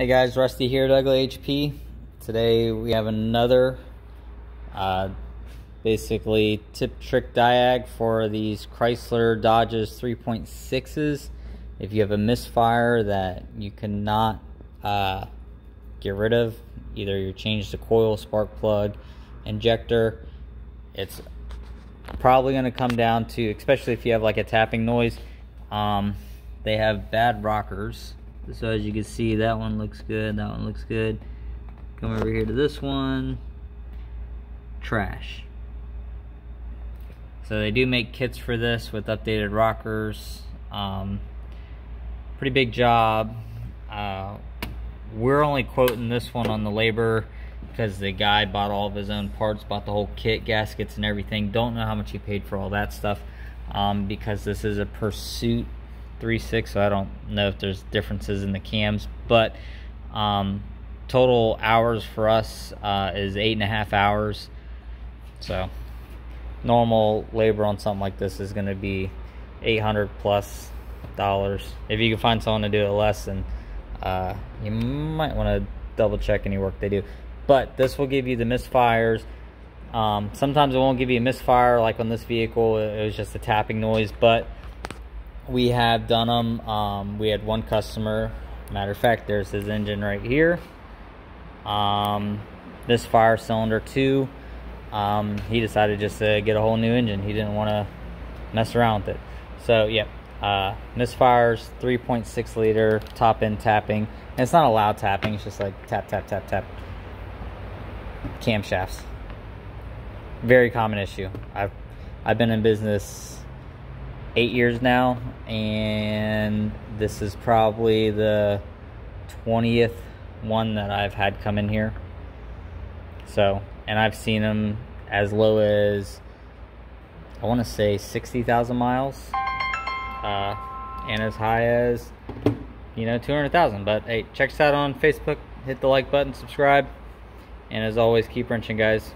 Hey guys, Rusty here at Ugly HP. Today we have another basically tip trick diag for these Chrysler Dodges 3.6s. If you have a misfire that you cannot get rid of, either you change the coil, spark plug, injector, it's probably going to come down to, especially if you have like a tapping noise, they have bad rockers. So as you can see, that one looks good, that one looks good. Come over here to this one, trash. So they do make kits for this with updated rockers. Pretty big job. We're only quoting this one on the labor because the guy bought all of his own parts, bought the whole kit, gaskets and everything. Don't know how much he paid for all that stuff, because this is a Pursuit 3.6, so I don't know if there's differences in the cams, but total hours for us is 8.5 hours. So normal labor on something like this is going to be $800 plus. If you can find someone to do it less, then you might want to double check any work they do. But this will give you the misfires. Sometimes it won't give you a misfire, like on this vehicle it was just a tapping noise, but we have done them. We had one customer, matter of fact, there's his engine right here. This fire cylinder 2, he decided just to get a whole new engine. He didn't want to mess around with it. So yeah, misfires, 3.6 liter top end tapping, and it's not a loud tapping, it's just like tap tap tap tap. Camshafts, very common issue. I've been in business 8 years now, and this is probably the 20th one that I've had come in here. So, and I've seen them as low as, I want to say 60,000 miles, and as high as, 200,000. But hey, check us out on Facebook, hit the like button, subscribe, and as always, keep wrenching, guys.